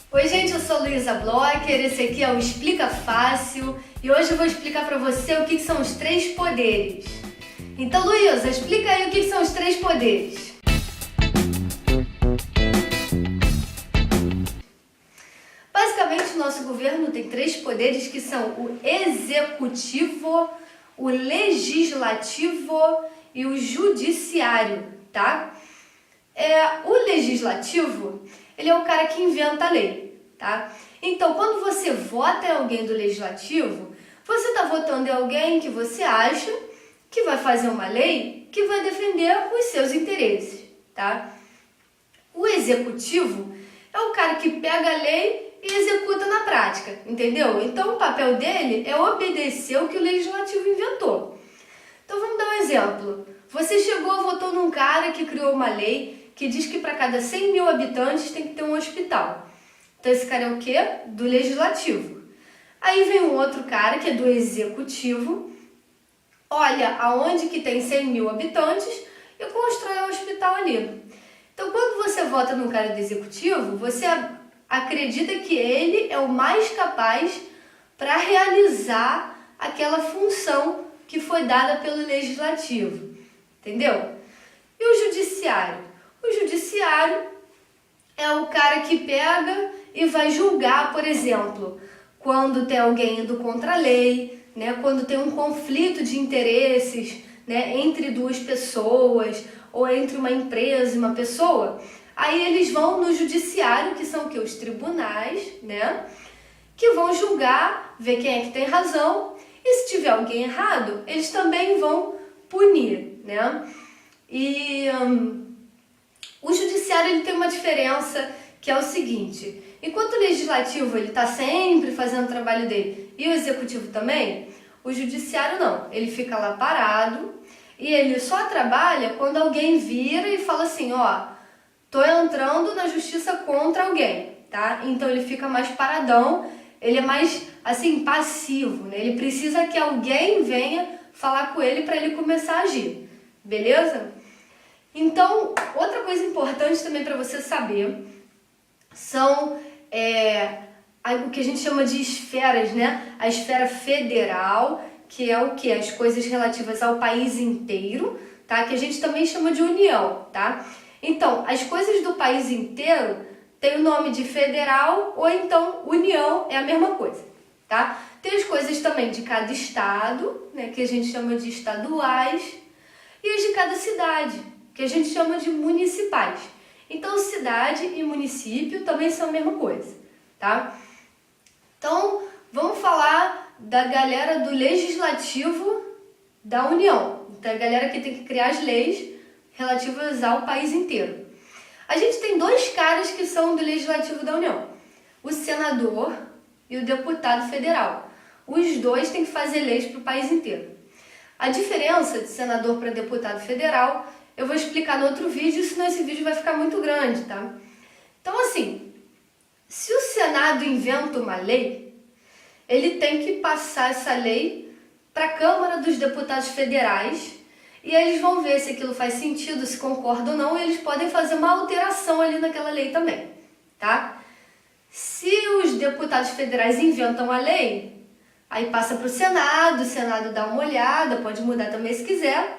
Oi gente, eu sou Luísa Blocker, esse aqui é o Explica Fácil e hoje eu vou explicar para você o que são os 3 poderes. Então Luísa, explica aí o que são os 3 poderes. Basicamente o nosso governo tem 3 poderes que são o executivo, o legislativo e o judiciário, tá? O legislativo, ele é o cara que inventa a lei, tá? Então, quando você vota em alguém do legislativo, você está votando em alguém que você acha que vai fazer uma lei que vai defender os seus interesses, tá? O executivo é o cara que pega a lei e executa na prática, entendeu? Então, o papel dele é obedecer o que o legislativo inventou. Então, vamos dar um exemplo. Você chegou, votou num cara que criou uma lei que diz que para cada 100 mil habitantes tem que ter um hospital. Então esse cara é o quê? Do legislativo. Aí vem um outro cara que é do executivo, olha aonde que tem 100 mil habitantes e constrói um hospital ali. Então quando você vota num cara do executivo, você acredita que ele é o mais capaz para realizar aquela função que foi dada pelo legislativo. Entendeu? E o judiciário? O judiciário é o cara que pega e vai julgar, por exemplo, quando tem alguém indo contra a lei, né? Quando tem um conflito de interesses, né? Entre duas pessoas ou entre uma empresa e uma pessoa. Aí eles vão no judiciário, que são o quê? Os tribunais, né? Que vão julgar, ver quem é que tem razão. E se tiver alguém errado, eles também vão punir, né? E o judiciário ele tem uma diferença que é o seguinte: enquanto o legislativo ele está sempre fazendo o trabalho dele e o executivo também, o judiciário não, ele fica lá parado e ele só trabalha quando alguém vira e fala assim, ó, tô entrando na justiça contra alguém, tá? Então ele fica mais paradão, ele é mais assim passivo, né? Ele precisa que alguém venha falar com ele para ele começar a agir, beleza? Então, outra coisa importante também para você saber são o que a gente chama de esferas, né? A esfera federal, que é o que? As coisas relativas ao país inteiro, tá? Que a gente também chama de união, tá? Então, as coisas do país inteiro tem o nome de federal ou então união, é a mesma coisa, tá? Tem as coisas também de cada estado, né? Que a gente chama de estaduais, e as de cada cidade, que a gente chama de municipais. Então, cidade e município também são a mesma coisa, tá? Então, vamos falar da galera do legislativo da União. Então, a galera que tem que criar as leis relativas ao país inteiro. A gente tem 2 caras que são do legislativo da União, o senador e o deputado federal. Os 2 têm que fazer leis para o país inteiro. A diferença de senador para deputado federal eu vou explicar no outro vídeo, senão esse vídeo vai ficar muito grande, tá? Então, assim, se o Senado inventa uma lei, ele tem que passar essa lei para a Câmara dos Deputados Federais e aí eles vão ver se aquilo faz sentido, se concorda ou não, e eles podem fazer uma alteração ali naquela lei também, tá? Se os deputados federais inventam a lei, aí passa para o Senado dá uma olhada, pode mudar também se quiser.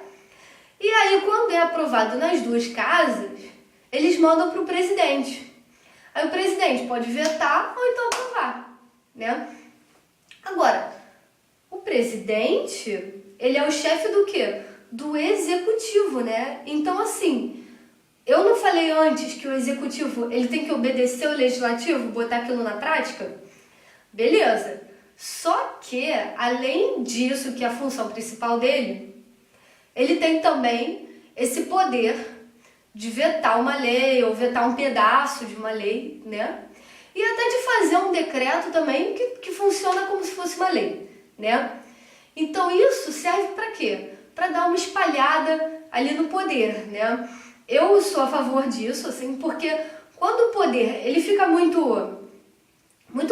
E aí, quando é aprovado nas 2 casas, eles mandam para o presidente. Aí o presidente pode vetar ou então aprovar, né? Agora, o presidente, ele é o chefe do quê? Do executivo, né? Então, assim, eu não falei antes que o executivo, ele tem que obedecer o legislativo, botar aquilo na prática? Beleza. Só que, além disso, que é a função principal dele, ele tem também esse poder de vetar uma lei ou vetar um pedaço de uma lei, né? E até de fazer um decreto também que funciona como se fosse uma lei, né? Então isso serve para quê? Para dar uma espalhada ali no poder, né? Eu sou a favor disso, assim, porque quando o poder ele fica muito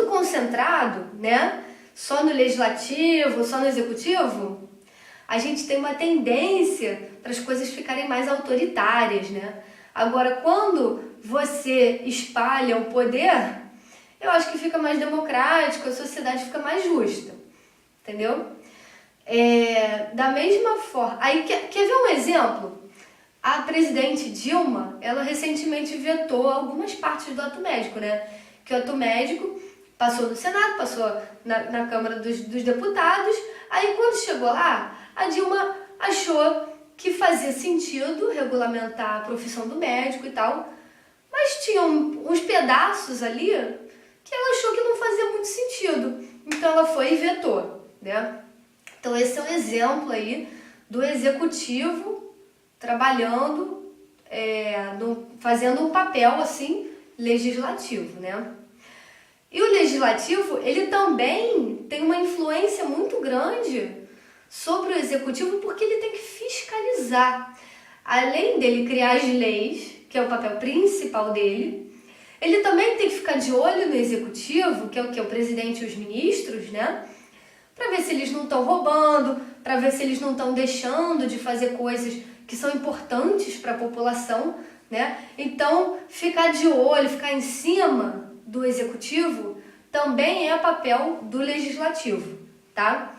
concentrado, né? Só no legislativo, só no executivo, a gente tem uma tendência para as coisas ficarem mais autoritárias, né? Agora, quando você espalha o poder, eu acho que fica mais democrático, a sociedade fica mais justa, entendeu? Da mesma forma, aí quer ver um exemplo? A presidente Dilma, ela recentemente vetou algumas partes do ato médico, né? Que o ato médico passou no Senado, passou na Câmara dos Deputados, aí quando chegou lá, a Dilma achou que fazia sentido regulamentar a profissão do médico e tal, mas tinha uns pedaços ali que ela achou que não fazia muito sentido, então ela foi e vetou, né? Então esse é um exemplo aí do executivo trabalhando, fazendo um papel assim legislativo, né? E o legislativo, ele também tem uma influência muito grande sobre o executivo porque ele tem que fiscalizar. Além dele criar as leis, que é o papel principal dele, ele também tem que ficar de olho no executivo, que é o que? O presidente e os ministros, né? Para ver se eles não estão roubando, para ver se eles não estão deixando de fazer coisas que são importantes para a população, né? Então, ficar de olho, ficar em cima do executivo também é papel do legislativo, tá?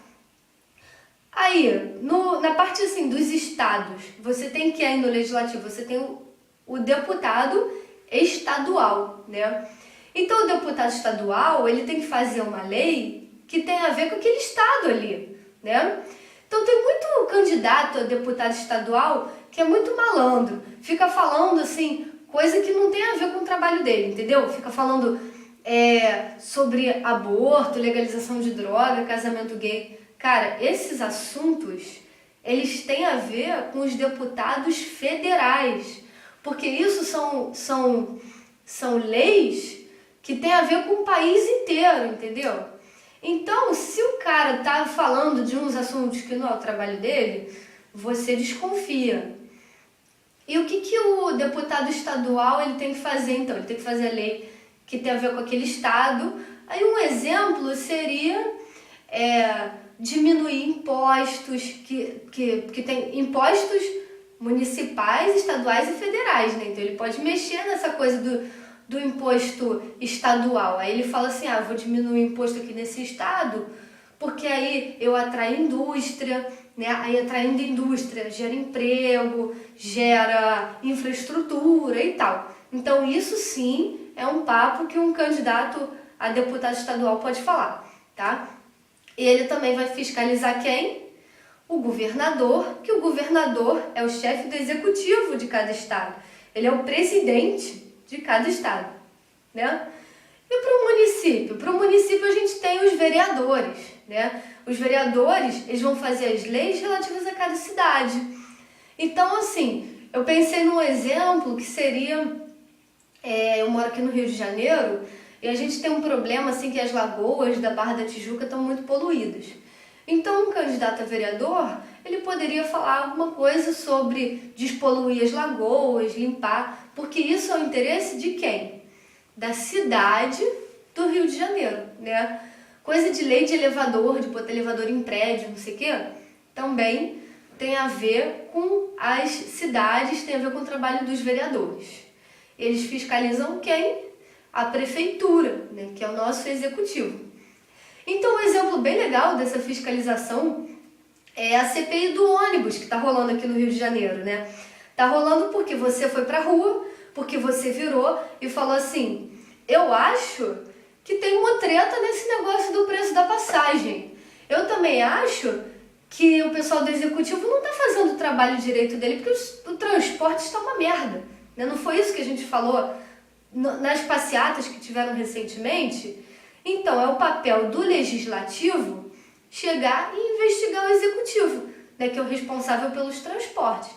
Aí, na parte assim dos estados, você tem que aí no legislativo, você tem o deputado estadual, né? Então, o deputado estadual, ele tem que fazer uma lei que tem a ver com aquele estado ali, né? Então, tem muito candidato a deputado estadual que é muito malandro, fica falando assim, coisa que não tem a ver com o trabalho dele, entendeu? Fica falando sobre aborto, legalização de droga, casamento gay. Cara, esses assuntos, eles têm a ver com os deputados federais, porque isso são leis que têm a ver com o país inteiro, entendeu? Então, se o cara tá falando de uns assuntos que não é o trabalho dele, você desconfia. E o que o deputado estadual ele tem que fazer, então? Ele tem que fazer a lei que tem a ver com aquele estado. Aí um exemplo seria diminuir impostos, que tem impostos municipais, estaduais e federais, né? Então ele pode mexer nessa coisa do imposto estadual. Aí ele fala assim, vou diminuir o imposto aqui nesse estado, porque aí eu atraio indústria, né? Aí atraindo indústria gera emprego, gera infraestrutura e tal. Então isso sim é um papo que um candidato a deputado estadual pode falar, tá? E ele também vai fiscalizar quem? O governador, que o governador é o chefe do executivo de cada estado. Ele é o presidente de cada estado, né? E para o município? Para o município a gente tem os vereadores, né? Os vereadores, eles vão fazer as leis relativas a cada cidade. Então, assim, eu pensei num exemplo que seria... eu moro aqui no Rio de Janeiro e a gente tem um problema assim que as lagoas da Barra da Tijuca estão muito poluídas. Então, um candidato a vereador, ele poderia falar alguma coisa sobre despoluir as lagoas, limpar, porque isso é o interesse de quem? Da cidade do Rio de Janeiro, né? Coisa de lei de elevador, de botar elevador em prédio, não sei o quê, também tem a ver com as cidades, tem a ver com o trabalho dos vereadores. Eles fiscalizam quem? A prefeitura, né? Que é o nosso executivo. Então, um exemplo bem legal dessa fiscalização é a CPI do ônibus, que está rolando aqui no Rio de Janeiro, né? Tá rolando porque você foi pra rua, porque você virou e falou assim, eu acho que tem uma treta nesse negócio do preço da passagem. Eu também acho que o pessoal do executivo não está fazendo o trabalho direito dele, porque o transporte está uma merda, né? Não foi isso que a gente falou nas passeatas que tiveram recentemente? Então, é o papel do legislativo chegar e investigar o executivo, né, que é o responsável pelos transportes.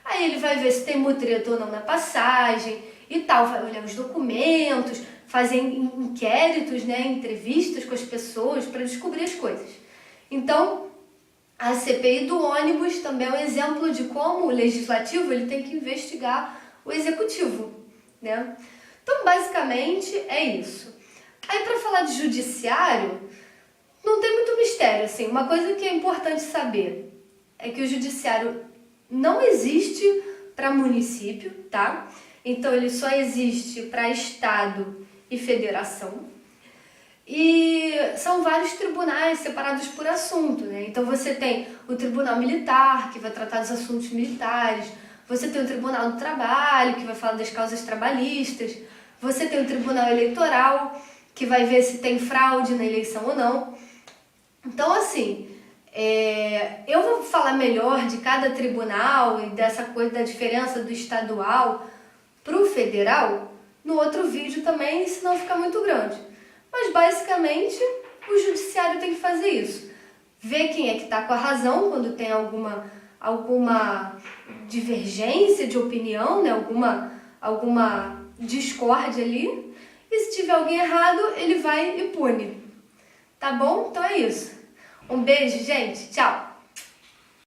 Aí ele vai ver se tem mutreta ou não na passagem e tal, vai olhar os documentos, fazer inquéritos, né, entrevistas com as pessoas para descobrir as coisas. Então, a CPI do ônibus também é um exemplo de como o legislativo ele tem que investigar o executivo, né? Então, basicamente, é isso. Aí, para falar de judiciário, não tem muito mistério, assim. Uma coisa que é importante saber é que o judiciário não existe para município, tá? Então, ele só existe para estado e federação. E são vários tribunais separados por assunto, né? Então você tem o Tribunal Militar, que vai tratar dos assuntos militares, você tem o Tribunal do Trabalho, que vai falar das causas trabalhistas, você tem o Tribunal Eleitoral, que vai ver se tem fraude na eleição ou não. Então, assim, eu vou falar melhor de cada tribunal e dessa coisa da diferença do estadual para o federal no outro vídeo também, senão fica muito grande. Mas, basicamente, o judiciário tem que fazer isso. Ver quem é que está com a razão quando tem alguma divergência de opinião, né? alguma discórdia ali. E se tiver alguém errado, ele vai e pune. Tá bom? Então é isso. Um beijo, gente. Tchau!